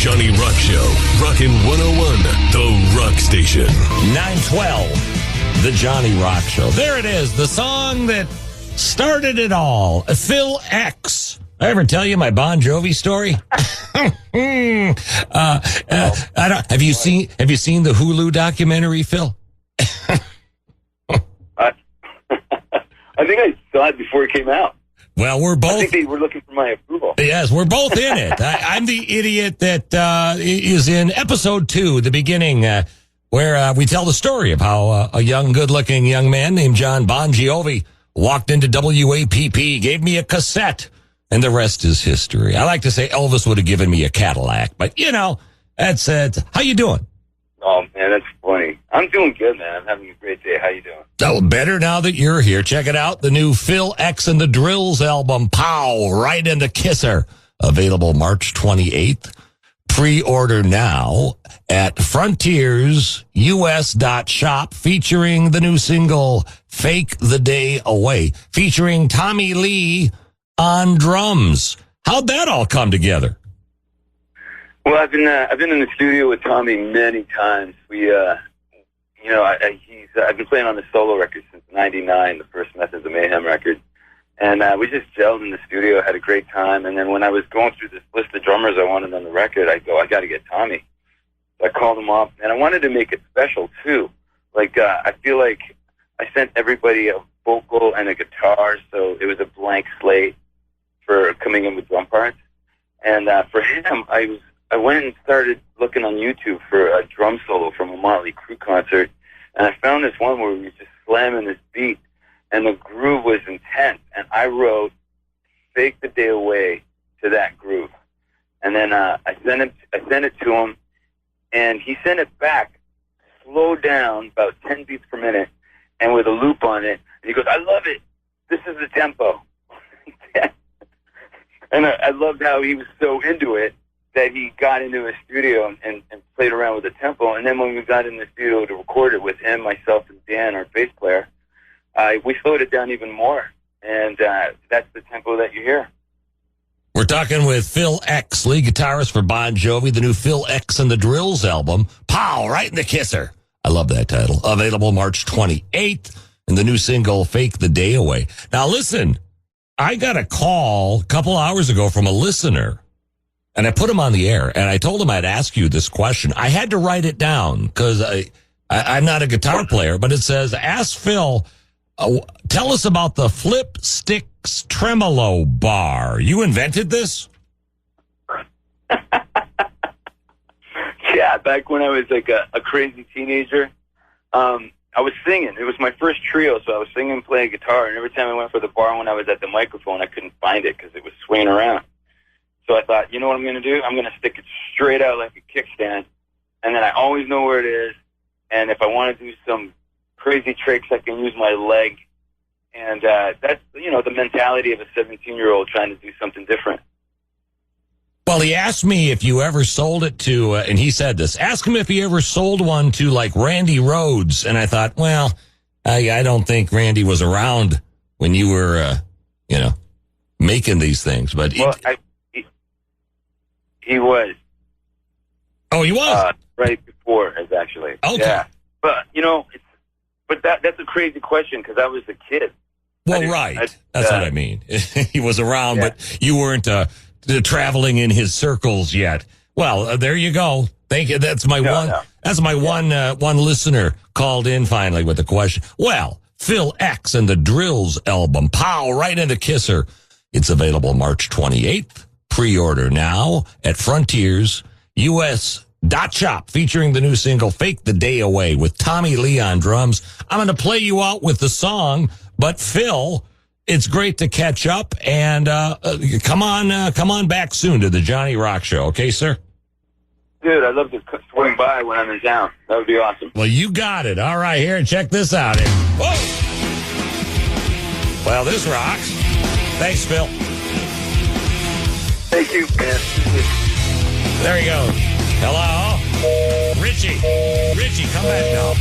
Johnny Rock Show. Rockin' 101, the Rock Station. 912, the Johnny Rock Show. There it is, the song that started it all. Phil X. I ever tell you my Bon Jovi story? Have you seen the Hulu documentary, Phil? I think I saw it before it came out. Well, we're both. I think they were looking for my approval. Yes, we're both in it. I'm the idiot that is in episode 2, the beginning, where we tell the story of how a young, good-looking young man named John Bon Jovi walked into WAPP, gave me a cassette, and the rest is history. I like to say Elvis would have given me a Cadillac, but, you know, that's it. How you doing? Oh, man, that's funny. I'm doing good, man. I'm having a great day. How you doing? Oh, better now that you're here. Check it out. The new Phil X and the Drills album, Pow, Right in the Kisser. Available March 28th. Pre-order now at frontiersus.shop, featuring the new single, Fake the Day Away, featuring Tommy Lee on drums. How'd that all come together? Well, I've been in the studio with Tommy many times. I've been playing on the solo record since '99, the first Methods of Mayhem record, and we just gelled in the studio, had a great time. And then when I was going through this list of drummers I wanted on the record, I got to get Tommy. So I called him up, and I wanted to make it special too. Like I feel like I sent everybody a vocal and a guitar, so it was a blank slate for coming in with drum parts. And for him, I went and started looking on YouTube for a drum solo from a Motley Crue concert, and I found this one where we were just slamming this beat, and the groove was intense, and I wrote Fake the Day Away to that groove. And then I sent it to him, and he sent it back, slowed down about 10 beats per minute, and with a loop on it, and he goes, I love it. This is the tempo. And I loved how he was so into it that he got into his studio and played around with the tempo. And then when we got in the studio to record it with him, myself, and Dan, our bass player, we slowed it down even more. And that's the tempo that you hear. We're talking with Phil X, lead guitarist for Bon Jovi, the new Phil X and the Drills album, Pow, Right in the Kisser. I love that title. Available March 28th, and the new single, Fake the Day Away. Now listen, I got a call a couple hours ago from a listener, and I put him on the air, and I told him I'd ask you this question. I had to write it down because I'm not a guitar player, but it says, ask Phil, tell us about the Flip Sticks Tremolo Bar. You invented this? Yeah, back when I was like a crazy teenager, I was singing. It was my first trio, so I was singing and playing guitar, and every time I went for the bar when I was at the microphone, I couldn't find it because it was swinging around. So I thought, you know what I'm going to do? I'm going to stick it straight out like a kickstand, and then I always know where it is, and if I want to do some crazy tricks, I can use my leg, and that's, the mentality of a 17-year-old trying to do something different. Well, he asked me if you ever sold it to, and he said this, ask him if he ever sold one to, like, Randy Rhoads, and I thought, well, I don't think Randy was around when you were, making these things, but... Well, he was. Oh, he was? Right before, actually. Okay. Yeah. But, that's a crazy question because I was a kid. Well, right. That's what I mean. He was around, yeah. But you weren't traveling in his circles yet. Well, there you go. Thank you. That's my one. No. That's my one listener called in finally with the question. Well, Phil X and the Drills album, Pow, Right in the Kisser. It's available March 28th. Pre-order now at frontiersus.shop, featuring the new single, Fake the Day Away, with Tommy Lee on drums. I'm going to play you out with the song, but Phil, it's great to catch up, and come on back soon to the Johnny Rock Show, okay, sir? Dude, I'd love to swing by when I'm in town. That would be awesome. Well, you got it. All right, here, check this out. Whoa! Well, this rocks. Thanks, Phil. Thank you, man. There he goes. Hello? Richie, come back now.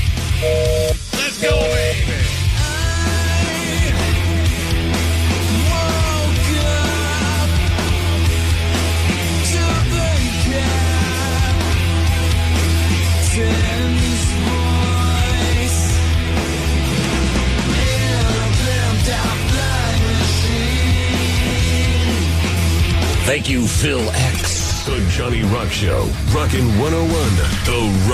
Let's go, baby. I woke up to the Thank you, Phil X. The Johnny Rock Show. Rockin' 101. The Rock.